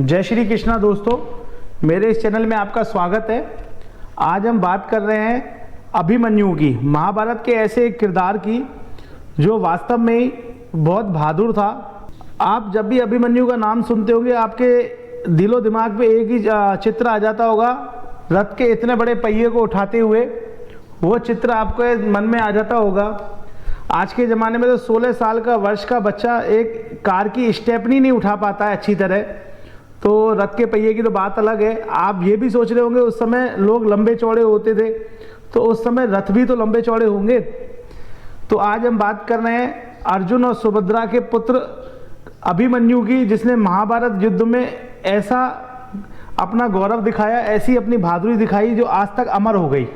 जय श्री कृष्णा दोस्तों, मेरे इस चैनल में आपका स्वागत है। आज हम बात कर रहे हैं अभिमन्यु की, महाभारत के ऐसे एक किरदार की जो वास्तव में ही बहुत बहादुर था। आप जब भी अभिमन्यु का नाम सुनते होंगे आपके दिलो दिमाग पे एक ही चित्र आ जाता होगा, रथ के इतने बड़े पहिए को उठाते हुए वो चित्र आपके मन में आ जाता होगा। आज के ज़माने में तो 16 साल का वर्ष का बच्चा एक कार की स्टेपनी नहीं उठा पाता है अच्छी तरह, तो रथ के पहिए की तो बात अलग है। आप ये भी सोच रहे होंगे उस समय लोग लंबे चौड़े होते थे, तो उस समय रथ भी तो लंबे चौड़े होंगे। तो आज हम बात कर रहे हैं अर्जुन और सुभद्रा के पुत्र अभिमन्यु की, जिसने महाभारत युद्ध में ऐसा अपना गौरव दिखाया, ऐसी अपनी बहादुरी दिखाई जो आज तक अमर हो गई।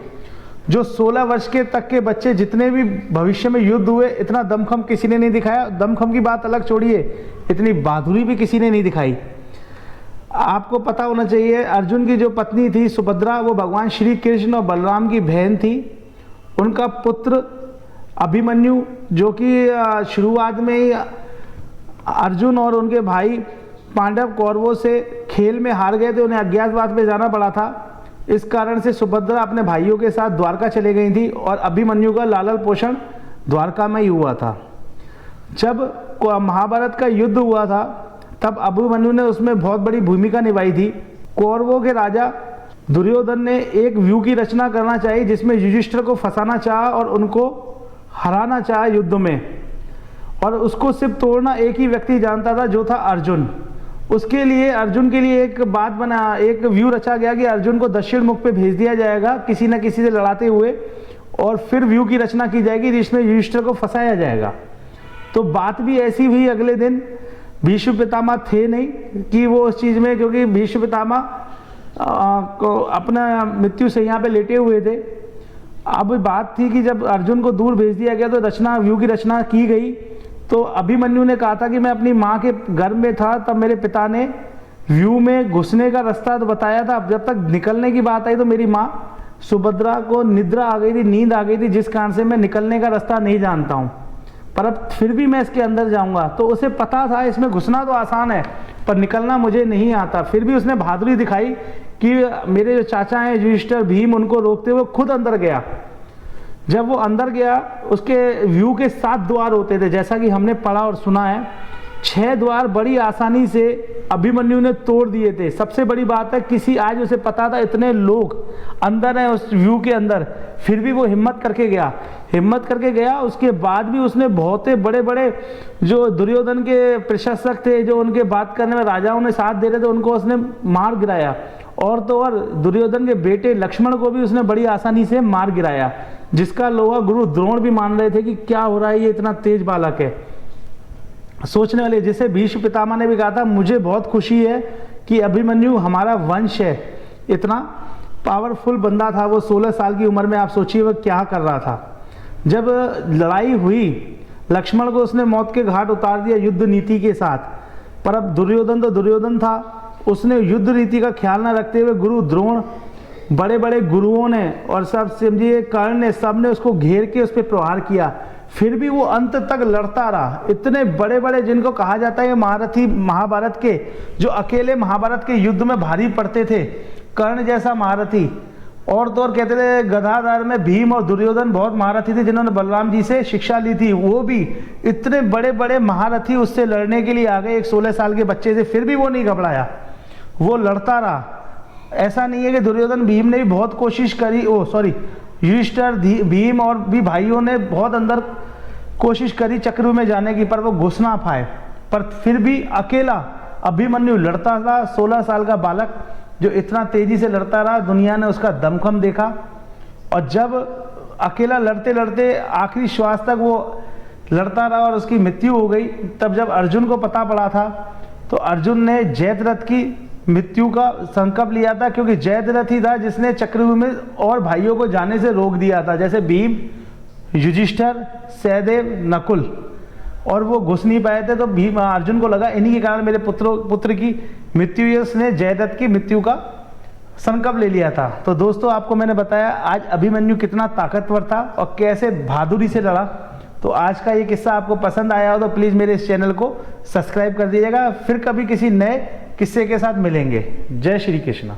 जो 16 वर्ष के तक के बच्चे जितने भी भविष्य में युद्ध हुए, इतना दमखम किसी ने नहीं दिखाया। दमखम की बात अलग छोड़िए, इतनी बहादुरी भी किसी ने नहीं दिखाई। आपको पता होना चाहिए अर्जुन की जो पत्नी थी सुभद्रा, वो भगवान श्री कृष्ण और बलराम की बहन थी। उनका पुत्र अभिमन्यु, जो कि शुरुआत में ही अर्जुन और उनके भाई पांडव कौरवों से खेल में हार गए थे, उन्हें अज्ञातवास में जाना पड़ा था। इस कारण से सुभद्रा अपने भाइयों के साथ द्वारका चले गई थी और अभिमन्यु का लालन पोषण द्वारका में ही हुआ था। जब महाभारत का युद्ध हुआ था तब अभिमन्यु ने उसमें बहुत बड़ी भूमिका निभाई थी। कौरवों के राजा दुर्योधन ने एक व्यू की रचना करना चाहिए जिसमें युधिष्ठिर को फंसाना चाहा और उनको हराना चाहा युद्ध में, और उसको सिर्फ तोड़ना एक ही व्यक्ति जानता था, जो था अर्जुन। उसके लिए अर्जुन के लिए एक बात बना, एक व्यू रचा गया कि अर्जुन को दक्षिण मुख पे भेज दिया जाएगा किसी न किसी से लड़ाते हुए, और फिर व्यू की रचना की जाएगी जिसमें युधिष्ठिर को फंसाया जाएगा। तो बात भी ऐसी हुई। अगले दिन भीष्म पितामह थे नहीं कि वो उस चीज़ में, क्योंकि भीष्म पितामह को अपना मृत्यु शैया पे लेटे हुए थे। अब बात थी कि जब अर्जुन को दूर भेज दिया गया तो रचना, व्यू की रचना की गई। तो अभिमन्यु ने कहा था कि मैं अपनी माँ के गर्भ में था तब मेरे पिता ने व्यू में घुसने का रास्ता तो बताया था। अब जब तक निकलने की बात आई तो मेरी माँ सुभद्रा को निद्रा आ गई थी, नींद आ गई थी, जिस कारण से मैं निकलने का रास्ता नहीं जानता हूँ, पर अब फिर भी मैं इसके अंदर जाऊंगा। तो उसे पता था इसमें घुसना तो आसान है पर निकलना मुझे नहीं आता। फिर भी उसने बहादुरी दिखाई कि मेरे जो चाचा हैं युधिष्ठिर, भीम, उनको रोकते हुए खुद अंदर गया। जब वो अंदर गया, उसके व्यू के 7 द्वार होते थे, जैसा कि हमने पढ़ा और सुना है। 6 द्वार बड़ी आसानी से अभिमन्यु ने तोड़ दिए थे। सबसे बड़ी बात है, किसी आज उसे पता था इतने लोग अंदर हैं उस व्यू के अंदर, फिर भी वो हिम्मत करके गया। उसके बाद भी उसने बहुत बड़े बड़े जो दुर्योधन के प्रशंसक थे, जो उनके बात करने में राजाओं ने साथ दे रहे थे, उनको उसने मार गिराया। और तो और दुर्योधन के बेटे लक्ष्मण को भी उसने बड़ी आसानी से मार गिराया, जिसका लोहा गुरु द्रोण भी मान रहे थे कि क्या हो रहा है, ये इतना तेज बालक है। सोचने वाले, जिसे भीष्म पितामह ने भी कहा था, मुझे बहुत खुशी है कि अभिमन्यु हमारा वंश है। इतना पावरफुल बंदा था वो। 16 साल की उम्र में आप सोचिए वो क्या कर रहा था। जब लड़ाई हुई, लक्ष्मण को उसने मौत के घाट उतार दिया युद्ध नीति के साथ, पर अब दुर्योधन तो दुर्योधन था। उसने युद्ध नीति का ख्याल न रखते हुए गुरु द्रोण, बड़े बड़े गुरुओं ने और सब समझिए कर्ण ने, सब ने उसको घेर के उस पर प्रहार किया। फिर भी वो अंत तक लड़ता रहा। इतने बड़े बड़े, जिनको कहा जाता है महारथी महाभारत के, जो अकेले महाभारत के युद्ध में भारी पड़ते थे, कर्ण जैसा महारथी। और तो और कहते थे गदाधर में भीम और दुर्योधन बहुत महारथी थे, जिन्होंने बलराम जी से शिक्षा ली थी। वो भी इतने बड़े बड़े महारथी उससे लड़ने के लिए आ गए एक 16 साल के बच्चे से, फिर भी वो नहीं घबराया, वो लड़ता रहा। ऐसा नहीं है कि दुर्योधन, भीम ने भी बहुत कोशिश करी, युधिष्ठिर, भीम और भी भाइयों ने बहुत अंदर कोशिश करी चक्रव्यूह में जाने की, पर वो घुस ना पाए। पर फिर भी अकेला अभिमन्यु लड़ता था। 16 साल का बालक जो इतना तेजी से लड़ता रहा, दुनिया ने उसका दमखम देखा। और जब अकेला लड़ते लड़ते आखिरी श्वास तक वो लड़ता रहा और उसकी मृत्यु हो गई, तब जब अर्जुन को पता पड़ा था तो अर्जुन ने जयद्रथ की मृत्यु का संकल्प लिया था, क्योंकि जयद्रथ ही था जिसने चक्रव्यूह में और भाइयों को जाने से रोक दिया था, जैसे भीम, युधिष्ठिर, सहदेव, नकुल, और वो घुस नहीं पाए थे। तो भीम, अर्जुन को लगा इन्हीं के कारण मेरे पुत्र की मृत्यु हुई, उसने जयद्रथ की मृत्यु का संकल्प ले लिया था। तो दोस्तों, आपको मैंने बताया आज अभिमन्यु कितना ताकतवर था और कैसे बहादुरी से लड़ा। तो आज का ये किस्सा आपको पसंद आया हो तो प्लीज़ मेरे इस चैनल को सब्सक्राइब कर दीजिएगा। फिर कभी किसी नए किस्से के साथ मिलेंगे। जय श्री कृष्ण।